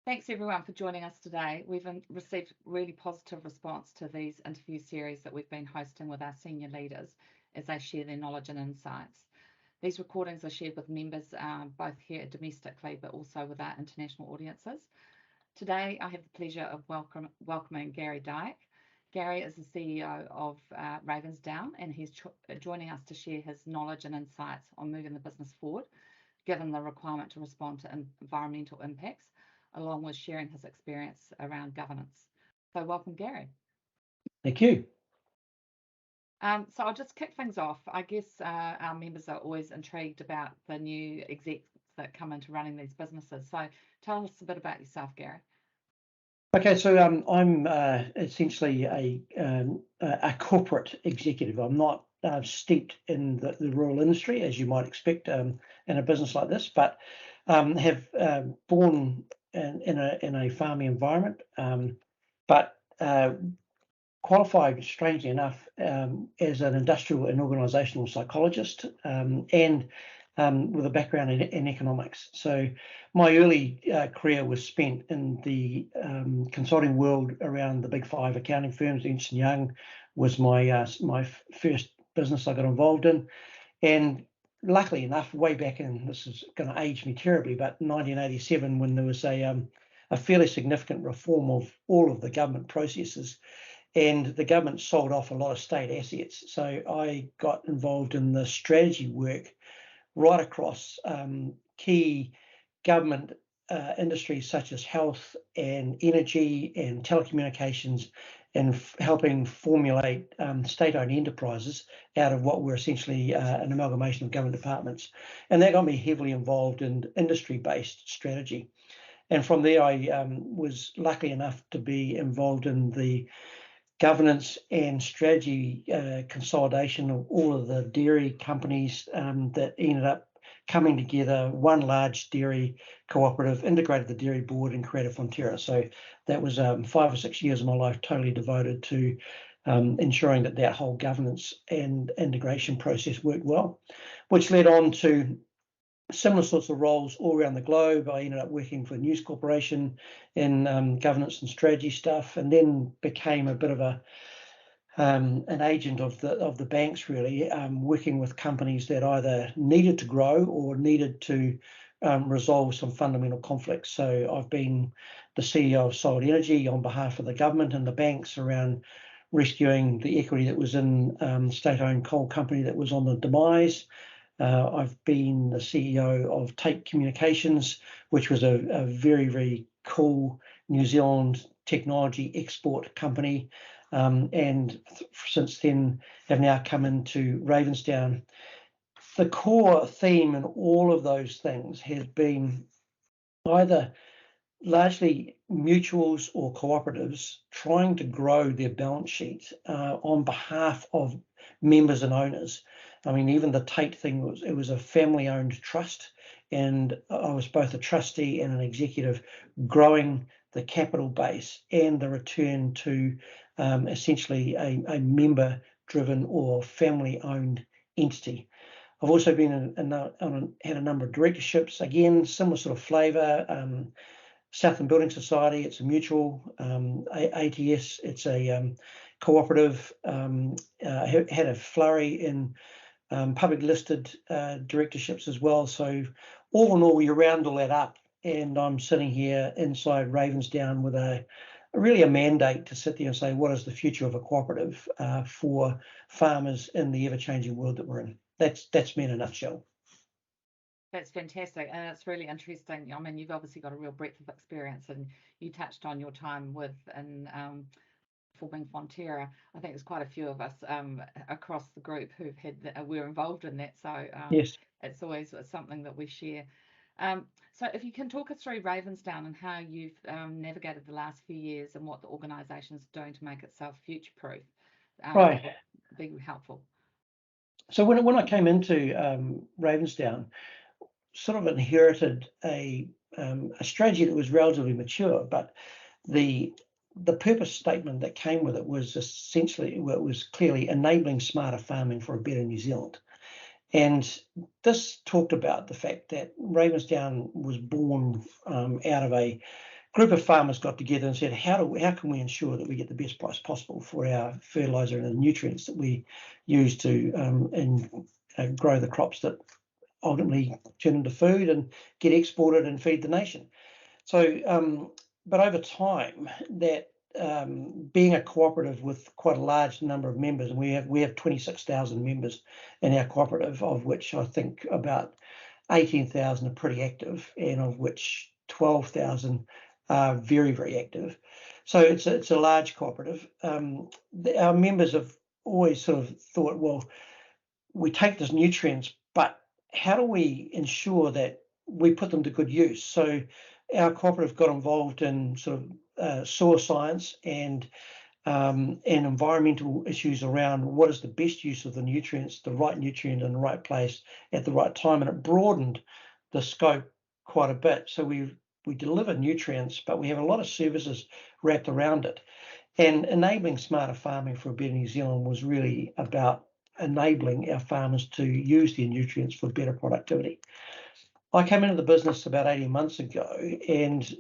Thanks everyone for joining us today. We've received really positive response to these interview series that we've been hosting with our senior leaders as they share their knowledge and insights. These recordings are shared with members both here domestically but also with our international audiences. Today I have the pleasure of welcoming Garry Diack. Garry is the CEO of Ravensdown, and he's joining us to share his knowledge and insights on moving the business forward, given the requirement to respond to environmental impacts, along with sharing his experience around governance. So welcome, Garry. Thank you. So I'll just kick things off. I guess our members are always intrigued about the new execs that come into running these businesses. So tell us a bit about yourself, Garry. Okay, so I'm essentially a corporate executive. I'm not steeped in the rural industry, as you might expect in a business like this, but have born in a farming environment, but qualified, strangely enough, as an industrial and organisational psychologist, and with a background in economics. So my early career was spent in the consulting world around the big five accounting firms. Ernst & Young was my first business I got involved in, and luckily enough, way back in, this is going to age me terribly, but 1987, when there was a fairly significant reform of all of the government processes, and the government sold off a lot of state assets. So I got involved in the strategy work right across key government industries such as health and energy and telecommunications, and helping formulate state-owned enterprises out of what were essentially an amalgamation of government departments. And that got me heavily involved in industry-based strategy. And from there, I was lucky enough to be involved in the governance and strategy consolidation of all of the dairy companies that ended up coming together. One large dairy cooperative integrated the dairy board and created Fonterra. So that was 5 or 6 years of my life totally devoted to ensuring that whole governance and integration process worked well, which led on to similar sorts of roles all around the globe. I ended up working for News Corporation in governance and strategy stuff, and then became a bit of an agent of the banks, really, working with companies that either needed to grow or needed to resolve some fundamental conflicts. So I've been the CEO of Solid Energy on behalf of the government and the banks around rescuing the equity that was in state-owned coal company that was on the demise. I've been the CEO of Take Communications, which was a very, very cool New Zealand technology export company, and since then have now come into Ravensdown. The core theme in all of those things has been either largely mutuals or cooperatives trying to grow their balance sheet on behalf of members and owners. I mean, even the Tate thing was a family-owned trust, and I was both a trustee and an executive, growing the capital base and the return to essentially a member-driven or family-owned entity. I've also been had a number of directorships, again, similar sort of flavour. Southern Building Society, it's a mutual. ATS, it's a cooperative. Had a flurry in public listed directorships as well. So all in all, you round all that up, and I'm sitting here inside Ravensdown with really a mandate to sit there and say, what is the future of a cooperative for farmers in the ever-changing world that we're in? That's me in a nutshell. That's fantastic, and it's really interesting. I mean, you've obviously got a real breadth of experience, and you touched on your time in forming Fonterra. I think there's quite a few of us across the group who've we're involved in that. So yes, it's always something that we share. So if you can talk us through Ravensdown and how you've navigated the last few years and what the organisation is doing to make itself future-proof, right, that would be helpful. So when I came into Ravensdown, sort of inherited a strategy that was relatively mature, but the purpose statement that came with it was essentially, it was clearly enabling smarter farming for a better New Zealand. And this talked about the fact that Ravensdown was born out of a group of farmers got together and said, how can we ensure that we get the best price possible for our fertilizer and the nutrients that we use to grow the crops that ultimately turn into food and get exported and feed the nation. So, but over time, that being a cooperative with quite a large number of members, and we have 26,000 members in our cooperative, of which I think about 18,000 are pretty active, and of which 12,000 are very, very active. So it's a large cooperative. Our members have always sort of thought, well, we take these nutrients, but how do we ensure that we put them to good use? So our cooperative got involved in sort of soil science and environmental issues around what is the best use of the nutrients, the right nutrient in the right place at the right time, and it broadened the scope quite a bit. So we deliver nutrients, but we have a lot of services wrapped around it. And enabling smarter farming for a better New Zealand was really about enabling our farmers to use their nutrients for better productivity. I came into the business about 18 months ago, and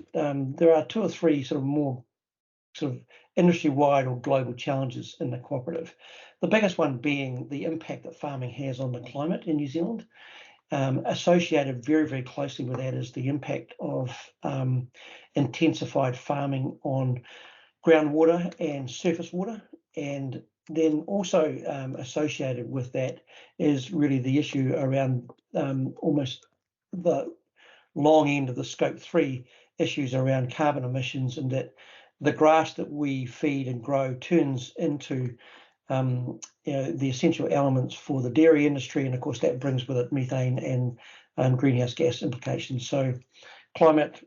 there are 2 or 3 sort of more sort of industry-wide or global challenges in the cooperative. The biggest one being the impact that farming has on the climate in New Zealand. Associated very, very closely with that is the impact of intensified farming on groundwater and surface water, and then also associated with that is really the issue around almost the long end of the scope 3 issues around carbon emissions, and that the grass that we feed and grow turns into the essential elements for the dairy industry, and of course that brings with it methane and greenhouse gas implications. So climate,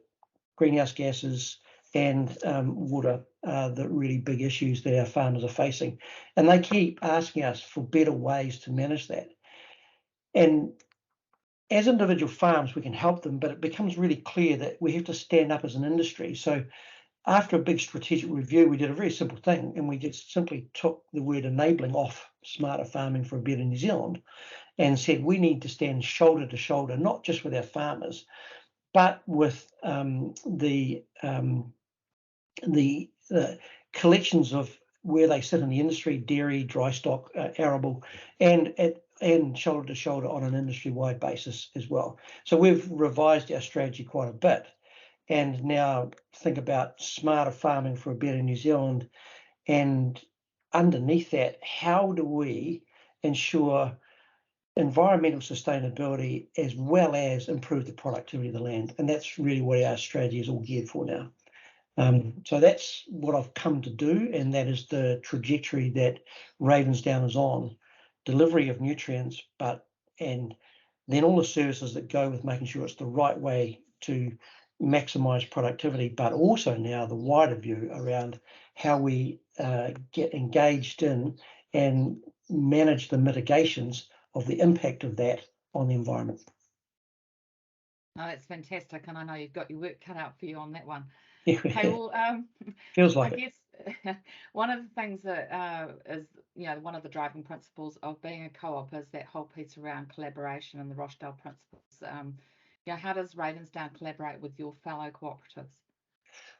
greenhouse gases, and water are the really big issues that our farmers are facing, and they keep asking us for better ways to manage that. And as individual farms, we can help them, but it becomes really clear that we have to stand up as an industry. So after a big strategic review, we did a very simple thing, and we just simply took the word enabling off smarter farming for a better New Zealand and said we need to stand shoulder to shoulder, not just with our farmers, but with the collections of where they sit in the industry, dairy, dry stock, arable, and shoulder to shoulder on an industry-wide basis as well. So we've revised our strategy quite a bit, and now think about smarter farming for a better New Zealand. And underneath that, how do we ensure environmental sustainability as well as improve the productivity of the land? And that's really what our strategy is all geared for now. So that's what I've come to do, and that is the trajectory that Ravensdown is on: delivery of nutrients, and then all the services that go with making sure it's the right way to maximize productivity, but also now the wider view around how we get engaged in and manage the mitigations of the impact of that on the environment. Oh, that's fantastic, and I know you've got your work cut out for you on that one. Yeah, Hey, well, feels like I guess one of the things that is, one of the driving principles of being a co-op is that whole piece around collaboration and the Rochdale principles. How does Ravensdown collaborate with your fellow cooperatives?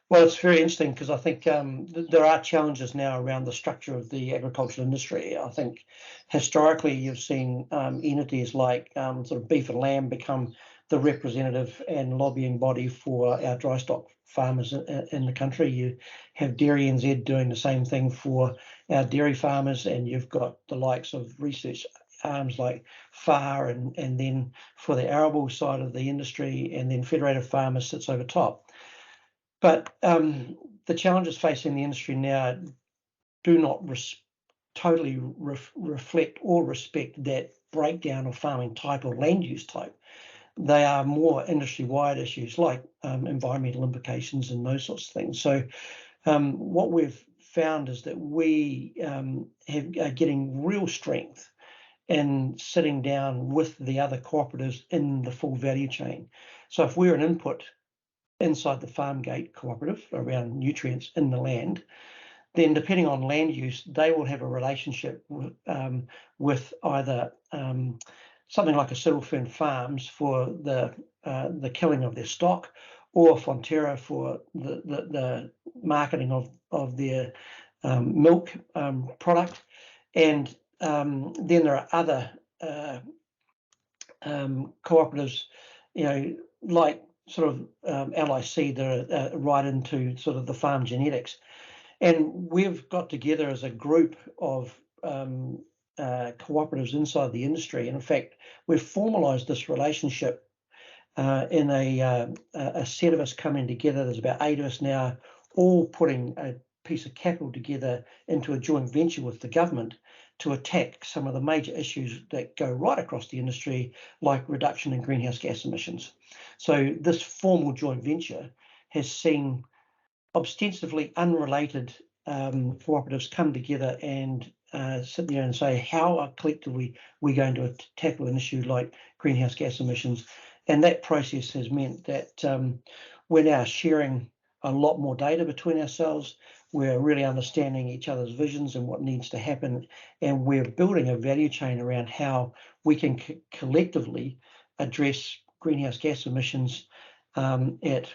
Well, it's very interesting because I think there are challenges now around the structure of the agricultural industry. I think historically you've seen entities like sort of beef and lamb become the representative and lobbying body for our dry stock farmers in the country. You have Dairy NZ doing the same thing for our dairy farmers, and you've got the likes of research arms like FAR, and then for the arable side of the industry, and then Federated Farmers sits over top. But the challenges facing the industry now do not totally reflect or respect that breakdown of farming type or land use type. They are more industry-wide issues like environmental implications and those sorts of things. So what we've found is that we are getting real strength in sitting down with the other cooperatives in the full value chain. So if we're an input inside the farm gate cooperative around nutrients in the land, then depending on land use, they will have a relationship with either something like a Silverfern Farms for the killing of their stock, or Fonterra for the marketing of their milk product. And then there are other cooperatives, like sort of LIC that are right into sort of the farm genetics. And we've got together as a group of cooperatives inside the industry. And in fact, we've formalised this relationship in a set of us coming together. There's about 8 of us now, all putting a piece of capital together into a joint venture with the government to attack some of the major issues that go right across the industry, like reduction in greenhouse gas emissions. So this formal joint venture has seen ostensibly unrelated cooperatives come together and sit there and say, how are collectively we going to tackle an issue like greenhouse gas emissions? And that process has meant that we're now sharing a lot more data between ourselves. We're really understanding each other's visions and what needs to happen. And we're building a value chain around how we can collectively address greenhouse gas emissions at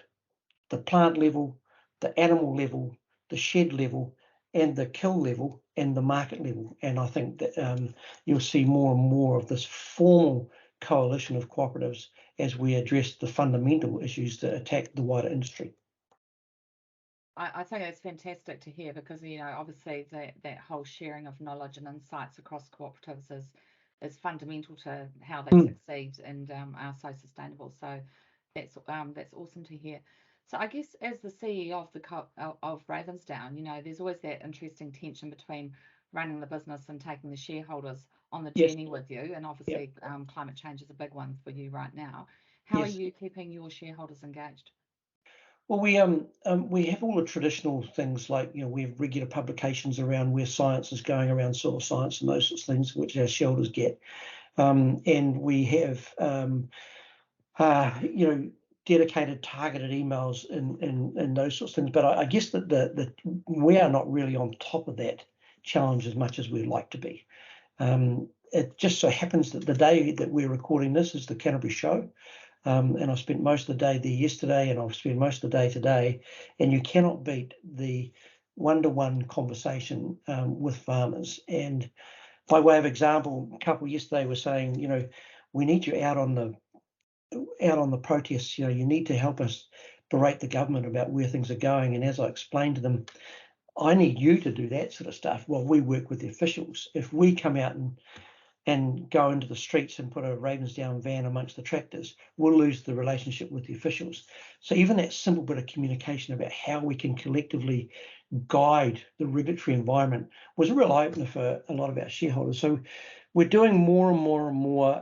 the plant level, the animal level, the shed level, and the kill level, and the market level. And I think that you'll see more and more of this formal coalition of cooperatives as we address the fundamental issues that attack the wider industry. I think it's fantastic to hear, because obviously that whole sharing of knowledge and insights across cooperatives is fundamental to how they succeed and are so sustainable. So that's awesome to hear. So I guess as the CEO of Ravensdown, there's always that interesting tension between running the business and taking the shareholders on the journey with you. And obviously climate change is a big one for you right now. How are you keeping your shareholders engaged? Well, we have all the traditional things, like we have regular publications around where science is going around soil science and those sorts of things, which our shareholders get, and we have dedicated targeted emails and those sorts of things. But I guess that we are not really on top of that challenge as much as we'd like to be. It just so happens that the day that we're recording this is the Canterbury show. And I spent most of the day there yesterday, and I've spent most of the day today. And you cannot beat the one-to-one conversation with farmers. And by way of example, a couple yesterday were saying, we need you out on the protests. You need to help us berate the government about where things are going. And as I explained to them, I need you to do that sort of stuff while we work with the officials. If we come out and go into the streets and put a Ravensdown van amongst the tractors, we'll lose the relationship with the officials. So even that simple bit of communication about how we can collectively guide the regulatory environment was a real eye-opener for a lot of our shareholders. So we're doing more and more and more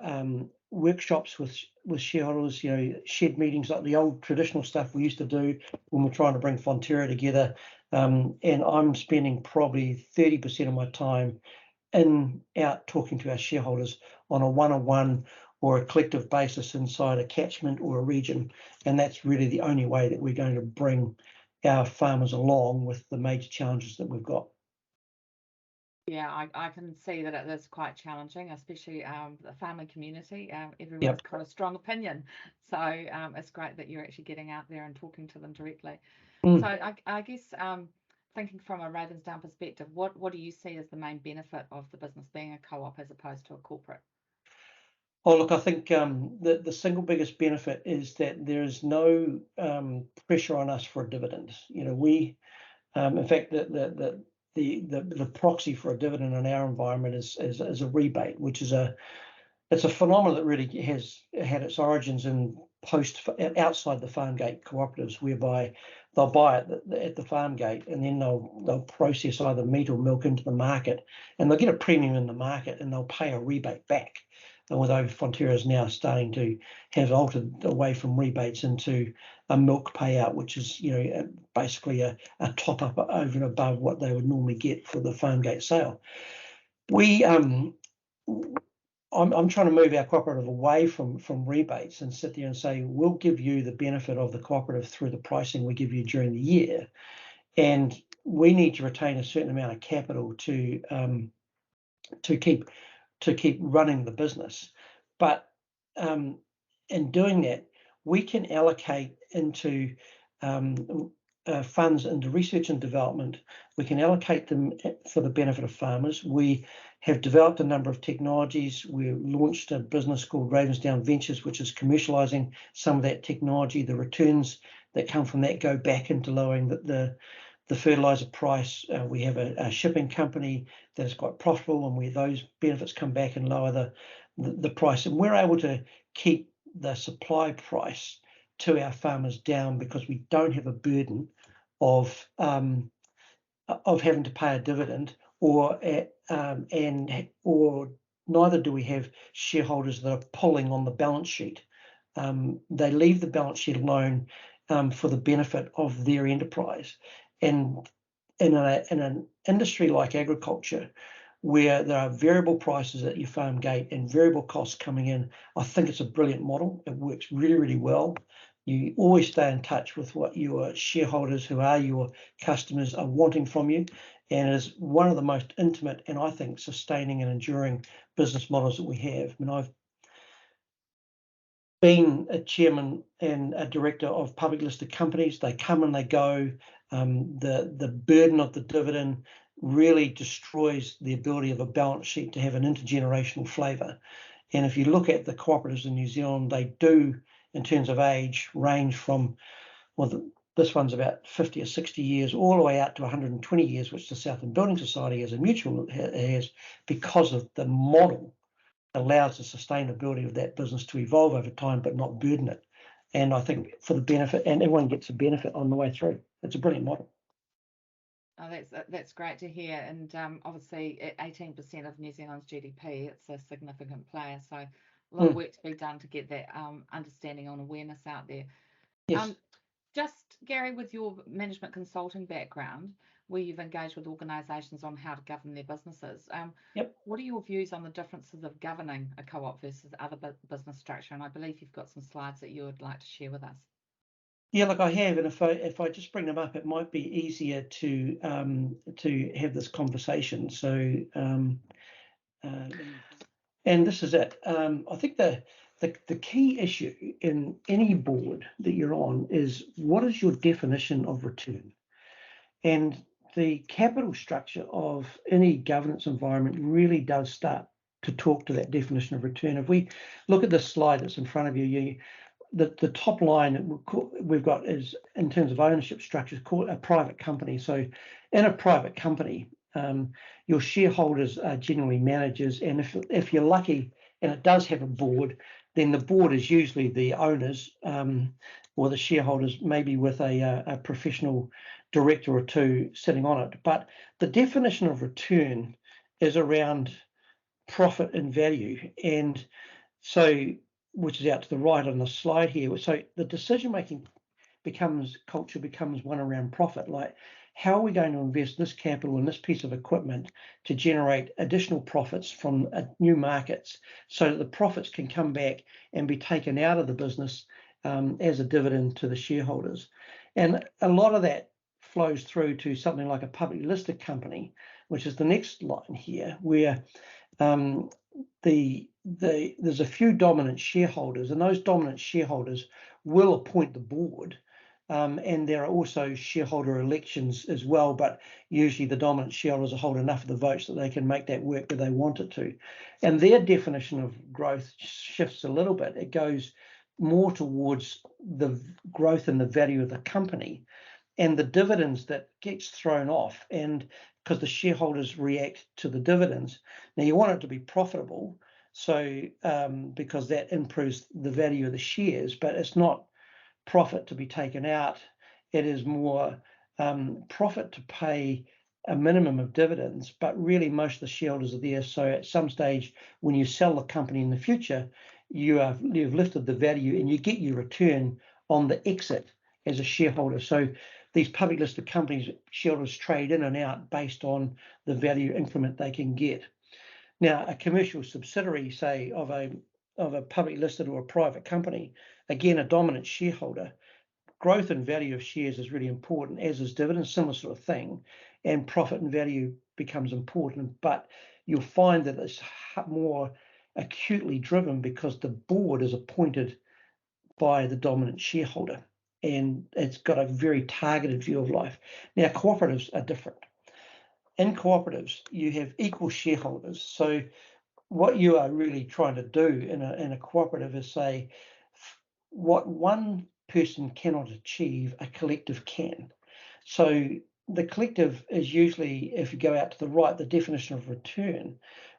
workshops with shareholders, shed meetings, like the old traditional stuff we used to do when we're trying to bring Fonterra together. And I'm spending probably 30% of my time out talking to our shareholders on a one-on-one or a collective basis inside a catchment or a region. And that's really the only way that we're going to bring our farmers along with the major challenges that we've got. Yeah, I can see that it is quite challenging, especially the farming community. Everyone's got a strong opinion. So it's great that you're actually getting out there and talking to them directly. So I guess thinking from a Ravensdown perspective, what do you see as the main benefit of the business being a co-op as opposed to a corporate? Oh, look, I think the single biggest benefit is that there is no pressure on us for a dividend. We, in fact, the proxy for a dividend in our environment is a rebate, which is it's a phenomenon that really has had its origins in outside the farm gate cooperatives, whereby they'll buy it at the farm gate, and then they'll process either meat or milk into the market, and they'll get a premium in the market, and they'll pay a rebate back. Although Fonterra is now starting to have altered away from rebates into a milk payout, which is basically a top up over and above what they would normally get for the farm gate sale. I'm trying to move our cooperative away from rebates and sit there and say, we'll give you the benefit of the cooperative through the pricing we give you during the year. And we need to retain a certain amount of capital to keep running the business. But in doing that, we can allocate into funds into research and development. We can allocate them for the benefit of farmers. We have developed a number of technologies. We launched a business called Ravensdown Ventures, which is commercializing some of that technology. The returns that come from that go back into lowering the fertilizer price. We have a shipping company that is quite profitable, and where those benefits come back and lower the price. And we're able to keep the supply price to our farmers down because we don't have a burden of having to pay a dividend, or neither do we have shareholders that are pulling on the balance sheet. They leave the balance sheet alone for the benefit of their enterprise. And in an industry like agriculture, where there are variable prices at your farm gate and variable costs coming in, I think it's a brilliant model. It works really, really well. You always stay in touch with what your shareholders, who are your customers, are wanting from you. And it is one of the most intimate and, I think, sustaining and enduring business models that we have. I mean, I've been a chairman and a director of public listed companies. They come and they go. The burden of the dividend really destroys the ability of a balance sheet to have an intergenerational flavour. And if you look at the cooperatives in New Zealand, they do, in terms of age, range from, well, this one's about 50 or 60 years, all the way out to 120 years, which the Southern Building Society as a mutual has, because of the model allows the sustainability of that business to evolve over time, but not burden it. And I think for the benefit, and everyone gets a benefit on the way through. It's a brilliant model. Oh, that's great to hear. And obviously, at 18% of New Zealand's GDP, it's a significant player. So a lot of work to be done to get that understanding and awareness out there. Yes. Just, Garry, with your management consulting background, where you've engaged with organisations on how to govern their businesses, Yep. What are your views on the differences of governing a co-op versus other business structure? And I believe you've got some slides that you would like to share with us. Yeah, look, I have, and if I just bring them up, it might be easier to have this conversation. So, and this is it. I think the key issue in any board that you're on is, what is your definition of return? And the capital structure of any governance environment really does start to talk to that definition of return. If we look at this slide that's in front of you, the top line we've got is, in terms of ownership structures, called a private company. So in a private company, your shareholders are generally managers, and if you're lucky and it does have a board, then the board is usually the owners or the shareholders, maybe with a professional director or two sitting on it. But the definition of return is around profit and value, and so, which is out to the right on the slide here. So the decision-making culture becomes one around profit. Like, how are we going to invest this capital in this piece of equipment to generate additional profits from new markets, so that the profits can come back and be taken out of the business as a dividend to the shareholders. And a lot of that flows through to something like a publicly listed company, which is the next line here, where there's a few dominant shareholders, and those dominant shareholders will appoint the board, and there are also shareholder elections as well, but usually the dominant shareholders hold enough of the votes that they can make that work where they want it to. And their definition of growth shifts a little bit. It goes more towards the growth in the value of the company and the dividends that gets thrown off, and because the shareholders react to the dividends. Now, you want it to be profitable, so because that improves the value of the shares, but it's not profit to be taken out. It is more profit to pay a minimum of dividends, but really most of the shareholders are there. So at some stage, when you sell the company in the future, you've lifted the value and you get your return on the exit as a shareholder. So these public listed companies, shareholders trade in and out based on the value increment they can get. Now, a commercial subsidiary, say, of a public listed or a private company, again, a dominant shareholder, growth and value of shares is really important, as is dividends, similar sort of thing, and profit and value becomes important. But you'll find that it's more acutely driven because the board is appointed by the dominant shareholder. and it's got a very targeted view of life. Now, cooperatives are different. In cooperatives, you have equal shareholders. So what you are really trying to do in a cooperative is say, what one person cannot achieve, a collective can. So the collective is usually, if you go out to the right, the definition of return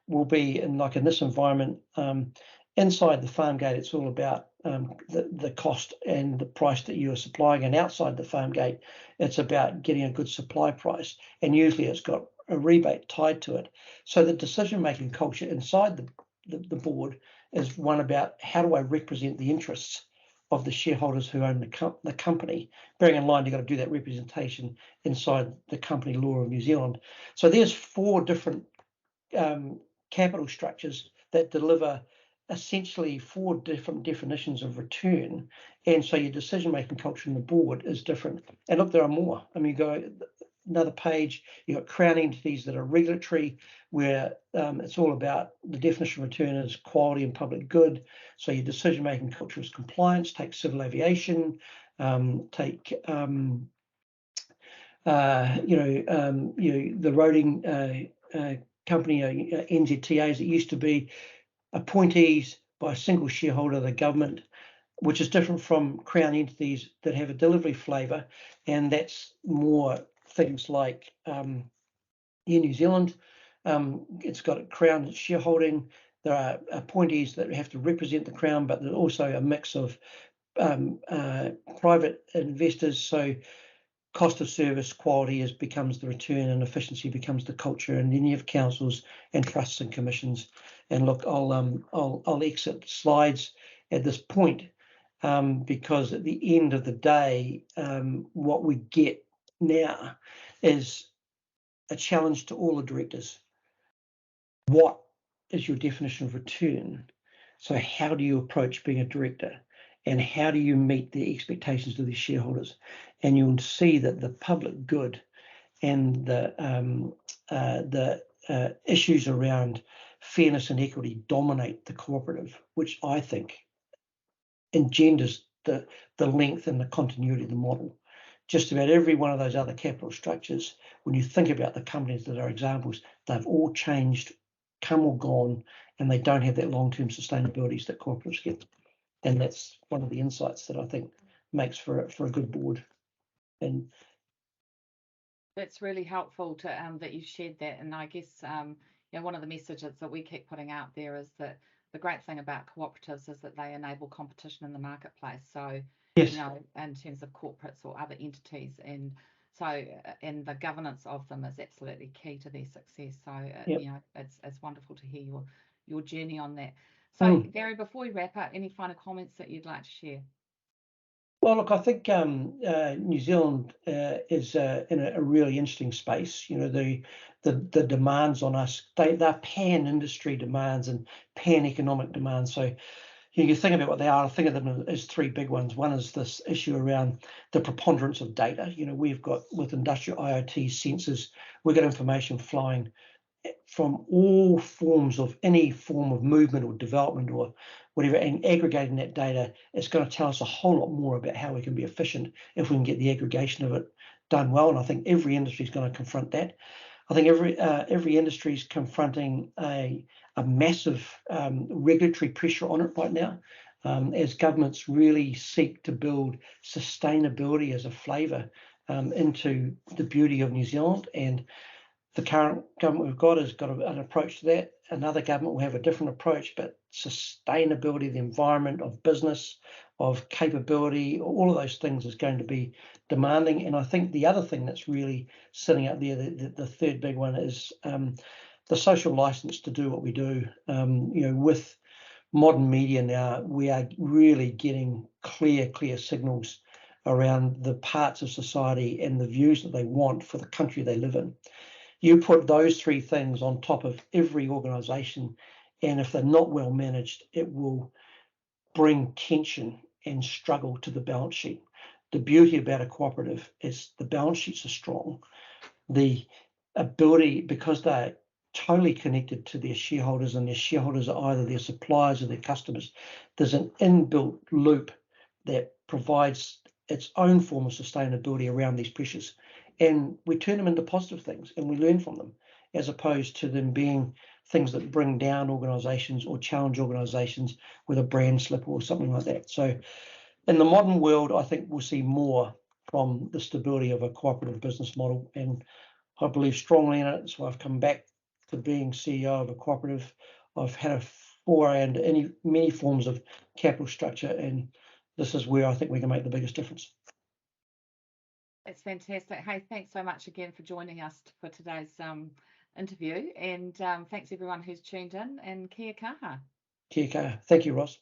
will be in this environment. Inside the farm gate, it's all about the cost and the price that you are supplying, and outside the farm gate, it's about getting a good supply price, and usually it's got a rebate tied to it. So the decision-making culture inside the board is one about, how do I represent the interests of the shareholders who own the company, bearing in mind you've got to do that representation inside the company law of New Zealand. So there's 4 different capital structures that deliver essentially 4 different definitions of return, and so your decision-making culture in the board is different. And look, there are more. I mean, you go another page, you've got crown entities that are regulatory, where it's all about the definition of return is quality and public good. So your decision-making culture is compliance. Take civil aviation, take the roading company, NZTAs. It used to be appointees by a single shareholder of the government, which is different from crown entities that have a delivery flavour, and that's more things like in New Zealand, it's got a crown shareholding. There are appointees that have to represent the crown, but there's also a mix of private investors. So cost of service, quality becomes the return, and efficiency becomes the culture. And then you have councils and trusts and commissions. And look, I'll exit slides at this point because at the end of the day, what we get now is a challenge to all the directors. What is your definition of return? So how do you approach being a director? And how do you meet the expectations of the shareholders? And you'll see that the public good and the issues around fairness and equity dominate the cooperative, which I think engenders the length and the continuity of the model. Just about every one of those other capital structures, when you think about the companies that are examples, they've all changed, come or gone, and they don't have that long-term sustainability that cooperatives get. And that's one of the insights that I think makes for a good board. And that's really helpful to that you shared that. And I guess one of the messages that we keep putting out there is that the great thing about cooperatives is that they enable competition in the marketplace. So yes, in terms of corporates or other entities, and so and the governance of them is absolutely key to their success. So yep. It's wonderful to hear your journey on that. So Garry, before we wrap up, any final comments that you'd like to share? Well, look, I think New Zealand is in a really interesting space. The demands on us, they're pan-industry demands and pan-economic demands. So you think about what they are. I think of them as 3 big ones. One is this issue around the preponderance of data. We've got, with industrial IoT sensors, we've got information flying from all forms of any form of movement or development or whatever, and aggregating that data, it's going to tell us a whole lot more about how we can be efficient if we can get the aggregation of it done well. And I think every industry is going to confront that. I think every industry is confronting a massive regulatory pressure on it right now, as governments really seek to build sustainability as a flavour into the beauty of New Zealand. And the current government we've got has got an approach to that. Another government will have a different approach, but sustainability, the environment, of business, of capability, all of those things is going to be demanding. And I think the other thing that's really sitting out there, the third big one, is the social license to do what we do. With modern media now, we are really getting clear signals around the parts of society and the views that they want for the country they live in. You put those 3 things on top of every organisation, and if they're not well managed, it will bring tension and struggle to the balance sheet. The beauty about a cooperative is the balance sheets are strong. The ability, because they're totally connected to their shareholders, and their shareholders are either their suppliers or their customers, there's an inbuilt loop that provides its own form of sustainability around these pressures, and we turn them into positive things and we learn from them, as opposed to them being things that bring down organisations or challenge organisations with a brand slip or something like that. So in the modern world, I think we'll see more from the stability of a cooperative business model, and I believe strongly in it. So I've come back to being CEO of a cooperative. I've had a foray into many forms of capital structure, and this is where I think we can make the biggest difference. It's fantastic. Hey, thanks so much again for joining us for today's interview, and thanks everyone who's tuned in, and kia kaha. Kia kaha. Thank you, Roz.